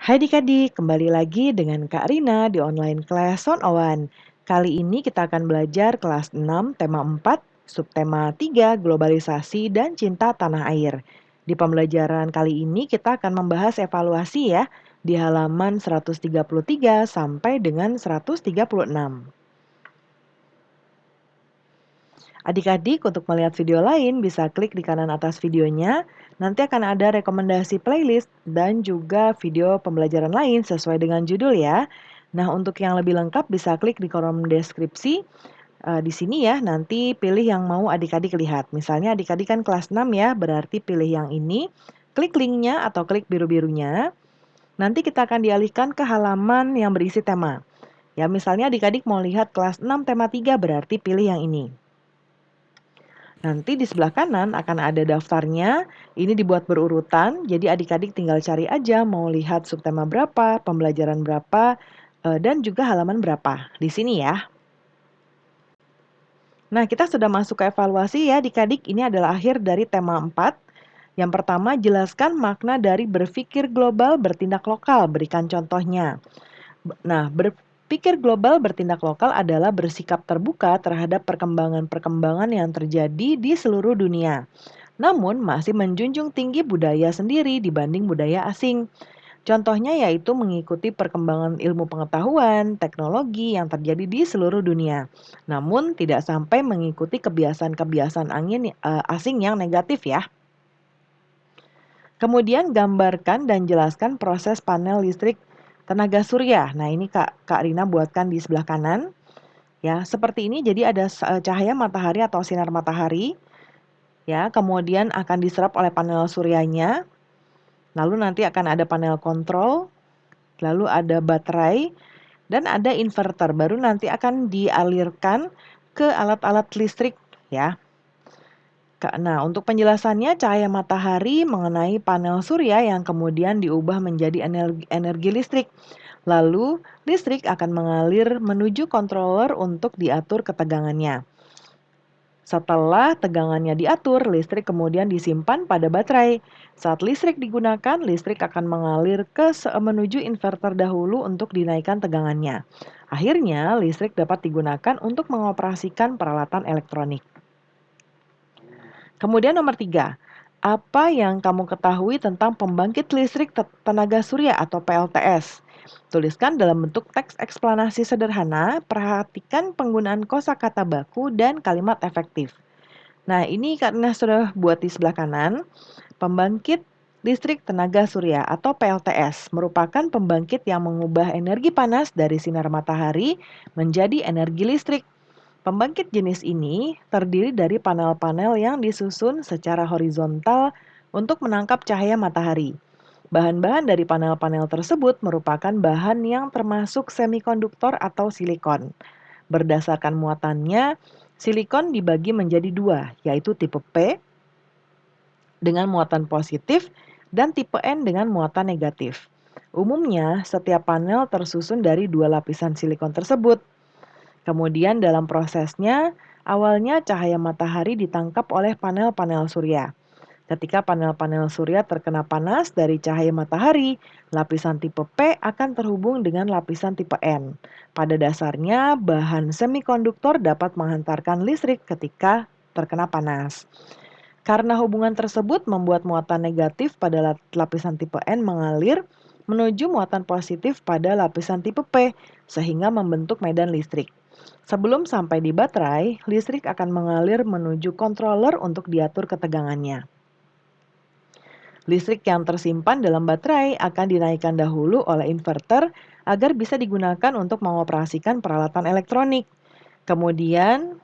Hai adik-adik, kembali lagi dengan Kak Rina di online class 101. Kali ini kita akan belajar kelas 6, tema 4, subtema 3, globalisasi dan cinta tanah air. Di pembelajaran kali ini kita akan membahas evaluasi ya, di halaman 133 sampai dengan 136. Adik-adik untuk melihat video lain bisa klik di kanan atas videonya. Nanti akan ada rekomendasi playlist dan juga video pembelajaran lain sesuai dengan judul ya. Nah, untuk yang lebih lengkap bisa klik di kolom deskripsi. Di sini ya, nanti pilih yang mau adik-adik lihat. Misalnya adik-adik kan kelas 6 ya, berarti pilih yang ini. Klik linknya atau klik biru-birunya. Nanti kita akan dialihkan ke halaman yang berisi tema. Ya, misalnya adik-adik mau lihat kelas 6 tema 3 berarti pilih yang ini. Nanti di sebelah kanan akan ada daftarnya, ini dibuat berurutan, jadi adik-adik tinggal cari aja mau lihat subtema berapa, pembelajaran berapa, dan juga halaman berapa. Di sini ya. Nah, kita sudah masuk ke evaluasi ya adik-adik, ini adalah akhir dari tema 4. Yang pertama, jelaskan makna dari berpikir global, bertindak lokal, berikan contohnya. Nah, berpikir global bertindak lokal adalah bersikap terbuka terhadap perkembangan-perkembangan yang terjadi di seluruh dunia. Namun masih menjunjung tinggi budaya sendiri dibanding budaya asing. Contohnya yaitu mengikuti perkembangan ilmu pengetahuan, teknologi yang terjadi di seluruh dunia. Namun tidak sampai mengikuti kebiasaan-kebiasaan asing yang negatif ya. Kemudian gambarkan dan jelaskan proses panel listrik tenaga surya. Nah, ini Kak Rina buatkan di sebelah kanan. Ya, seperti ini jadi ada cahaya matahari atau sinar matahari ya, kemudian akan diserap oleh panel suryanya. Lalu nanti akan ada panel kontrol, lalu ada baterai dan ada inverter. Baru nanti akan dialirkan ke alat-alat listrik ya. Nah, untuk penjelasannya, cahaya matahari mengenai panel surya yang kemudian diubah menjadi energi listrik. Lalu, listrik akan mengalir menuju controller untuk diatur ketegangannya. Setelah tegangannya diatur, listrik kemudian disimpan pada baterai. Saat listrik digunakan, listrik akan mengalir menuju inverter dahulu untuk dinaikkan tegangannya. Akhirnya, listrik dapat digunakan untuk mengoperasikan peralatan elektronik. Kemudian nomor 3, apa yang kamu ketahui tentang pembangkit listrik tenaga surya atau PLTS? Tuliskan dalam bentuk teks eksplanasi sederhana, perhatikan penggunaan kosakata baku dan kalimat efektif. Nah, ini karena sudah buat di sebelah kanan, pembangkit listrik tenaga surya atau PLTS merupakan pembangkit yang mengubah energi panas dari sinar matahari menjadi energi listrik. Pembangkit jenis ini terdiri dari panel-panel yang disusun secara horizontal untuk menangkap cahaya matahari. Bahan-bahan dari panel-panel tersebut merupakan bahan yang termasuk semikonduktor atau silikon. Berdasarkan muatannya, silikon dibagi menjadi dua, yaitu tipe P dengan muatan positif dan tipe N dengan muatan negatif. Umumnya, setiap panel tersusun dari dua lapisan silikon tersebut. Kemudian dalam prosesnya, awalnya cahaya matahari ditangkap oleh panel-panel surya. Ketika panel-panel surya terkena panas dari cahaya matahari, lapisan tipe P akan terhubung dengan lapisan tipe N. Pada dasarnya, bahan semikonduktor dapat menghantarkan listrik ketika terkena panas. Karena hubungan tersebut membuat muatan negatif pada lapisan tipe N mengalir menuju muatan positif pada lapisan tipe P, sehingga membentuk medan listrik. Sebelum sampai di baterai, listrik akan mengalir menuju controller untuk diatur ketegangannya. Listrik yang tersimpan dalam baterai akan dinaikkan dahulu oleh inverter agar bisa digunakan untuk mengoperasikan peralatan elektronik. Kemudian,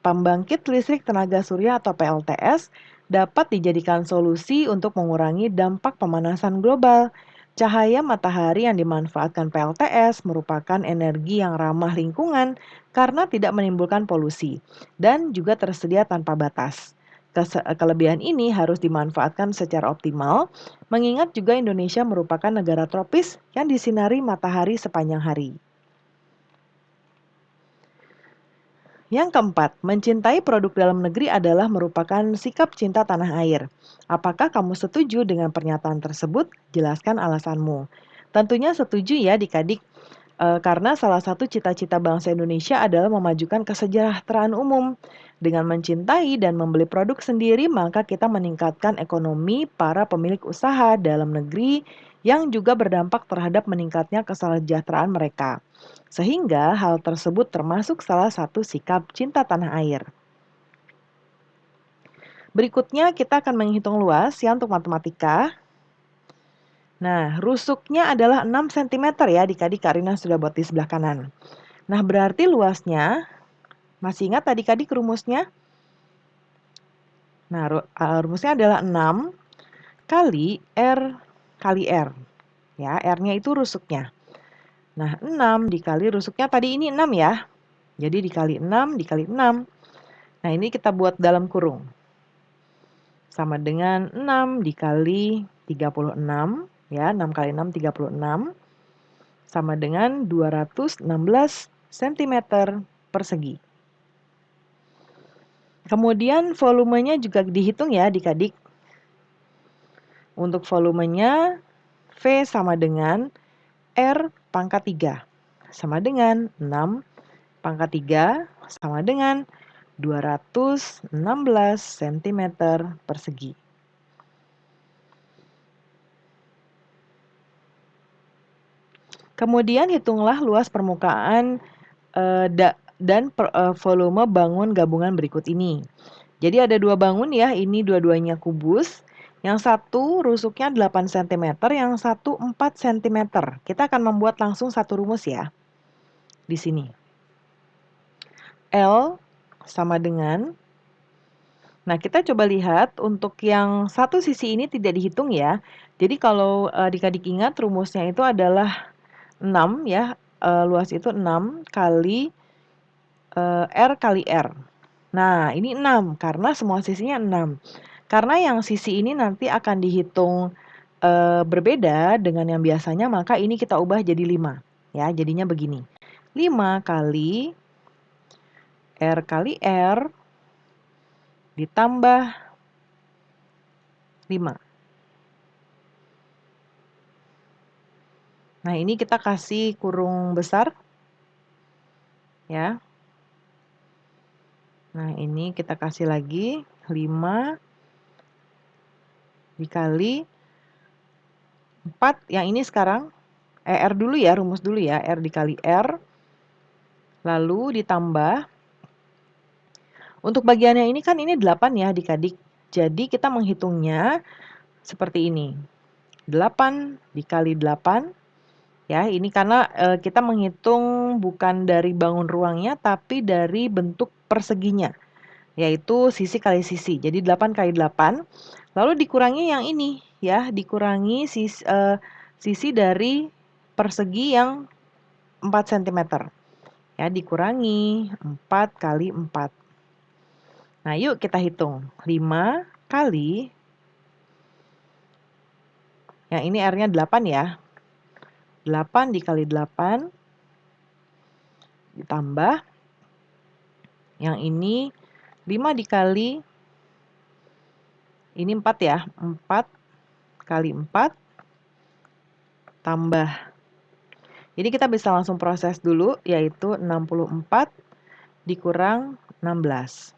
pembangkit listrik tenaga surya atau PLTS dapat dijadikan solusi untuk mengurangi dampak pemanasan global. Cahaya matahari yang dimanfaatkan PLTS merupakan energi yang ramah lingkungan karena tidak menimbulkan polusi dan juga tersedia tanpa batas. Kelebihan ini harus dimanfaatkan secara optimal, mengingat juga Indonesia merupakan negara tropis yang disinari matahari sepanjang hari. Yang keempat, mencintai produk dalam negeri adalah merupakan sikap cinta tanah air. Apakah kamu setuju dengan pernyataan tersebut? Jelaskan alasanmu. Tentunya setuju ya adik-adik, karena salah satu cita-cita bangsa Indonesia adalah memajukan kesejahteraan umum. Dengan mencintai dan membeli produk sendiri, maka kita meningkatkan ekonomi para pemilik usaha dalam negeri yang juga berdampak terhadap meningkatnya kesejahteraan mereka. Sehingga hal tersebut termasuk salah satu sikap cinta tanah air. Berikutnya kita akan menghitung luas ya untuk matematika. Nah, rusuknya adalah 6 cm ya adik-adik, Karina sudah buat di sebelah kanan. Nah, berarti luasnya, masih ingat adik-adik rumusnya? Nah, rumusnya adalah 6 kali R kali R. Ya, R-nya itu rusuknya. Nah, 6 dikali rusuknya tadi ini 6 ya. Jadi dikali 6 dikali 6. Nah, ini kita buat dalam kurung. Sama dengan 6 dikali 36. Ya, 6 kali 6, 36. Sama dengan 216 cm persegi. Kemudian volumenya juga dihitung ya adik-adik. Untuk volumenya, V sama dengan R pangkat 3. Sama dengan 6 pangkat 3 sama dengan 216 cm persegi. Kemudian hitunglah luas permukaan dan volume bangun gabungan berikut ini. Jadi ada dua bangun ya, ini dua-duanya kubus. Yang satu rusuknya 8 cm, yang satu 4 cm. Kita akan membuat langsung satu rumus ya. Di sini. L sama dengan, nah kita coba lihat untuk yang satu sisi ini tidak dihitung ya. Jadi kalau adik-adik ingat rumusnya itu adalah 6 ya, luas itu 6 kali R kali R. Nah, ini 6 karena semua sisinya 6. Karena yang sisi ini nanti akan dihitung berbeda dengan yang biasanya, maka ini kita ubah jadi 5. Ya, jadinya begini. 5 kali R ditambah 5. Nah, ini kita kasih kurung besar. Ya. Nah, ini kita kasih lagi 5 dikali 4. Yang ini sekarang R dulu ya, rumus dulu ya. R dikali R. Lalu ditambah. Untuk bagiannya ini kan ini 8 ya adik-adik. Jadi kita menghitungnya seperti ini. 8 dikali 8. Ya, ini karena kita menghitung bukan dari bangun ruangnya, tapi dari bentuk perseginya. Yaitu sisi kali sisi. Jadi 8 kali 8. Lalu dikurangi yang ini. Ya, dikurangi sisi dari persegi yang 4 cm. Ya, dikurangi 4 kali 4. Nah, yuk kita hitung. 5 kali, yang ini R-nya 8 ya. 8 dikali 8, ditambah, yang ini 5 dikali, ini 4 ya. 4 kali 4, tambah. Jadi kita bisa langsung proses dulu, yaitu 64 dikurang 16.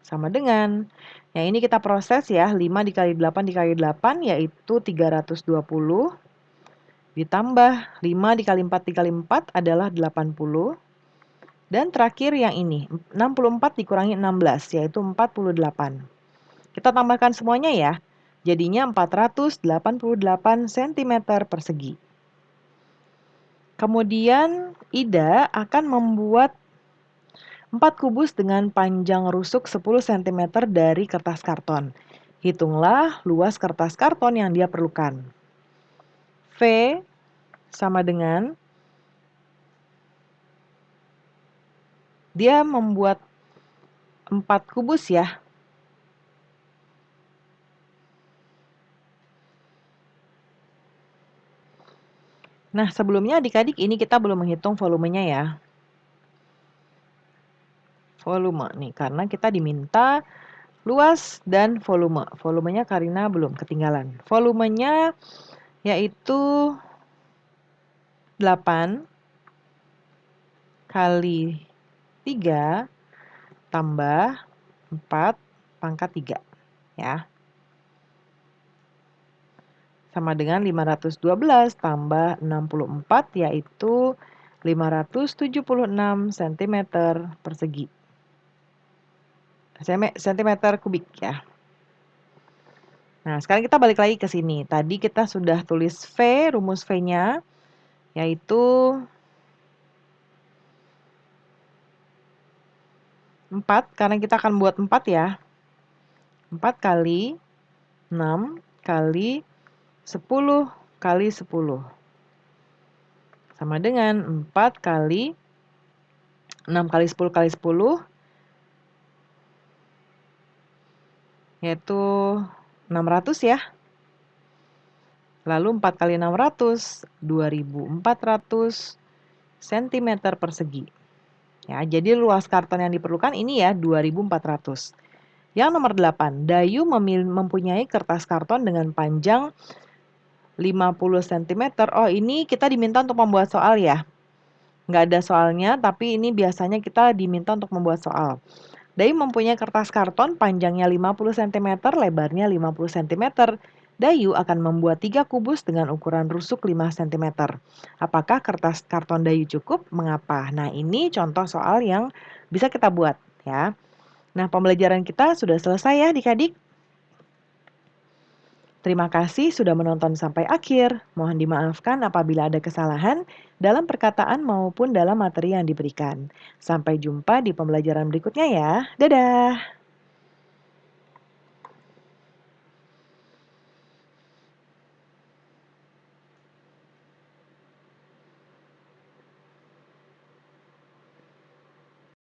Sama dengan, yang ini kita proses ya, 5 dikali 8 dikali 8, yaitu 320. Ditambah 5 dikali 4 dikali 4 adalah 80. Dan terakhir yang ini, 64 dikurangi 16, yaitu 48. Kita tambahkan semuanya ya. Jadinya 488 cm persegi. Kemudian Ida akan membuat 4 kubus dengan panjang rusuk 10 cm dari kertas karton. Hitunglah luas kertas karton yang dia perlukan. V sama dengan, dia membuat 4 kubus ya. Nah, sebelumnya adik-adik ini kita belum menghitung volumenya ya. Volume nih, karena kita diminta luas dan volume. Volumenya Karina belum ketinggalan. Volumenya yaitu 8 kali 3 tambah 4 pangkat 3 ya. Sama dengan 512 tambah 64 yaitu 576 cm persegi. Sentimeter kubik ya. Nah, sekarang kita balik lagi ke sini. Tadi kita sudah tulis V, rumus V-nya yaitu 4 karena kita akan buat 4 ya. 4 kali 6 kali 10 kali 10. Sama dengan 4 kali 6 kali 10 kali 10 yaitu 600 ya. Lalu 4 kali 600, 2400 cm persegi. Ya, jadi luas karton yang diperlukan ini ya 2400. Yang nomor 8, Dayu mempunyai kertas karton dengan panjang 50 cm. Oh, ini kita diminta untuk membuat soal ya. Nggak ada soalnya, tapi ini biasanya kita diminta untuk membuat soal. Dayu mempunyai kertas karton panjangnya 50 cm, lebarnya 50 cm. Dayu akan membuat 3 kubus dengan ukuran rusuk 5 cm. Apakah kertas karton Dayu cukup? Mengapa? Nah, ini contoh soal yang bisa kita buat ya. Nah, pembelajaran kita sudah selesai ya adik-adik. Terima kasih sudah menonton sampai akhir. Mohon dimaafkan apabila ada kesalahan dalam perkataan maupun dalam materi yang diberikan. Sampai jumpa di pembelajaran berikutnya ya. Dadah!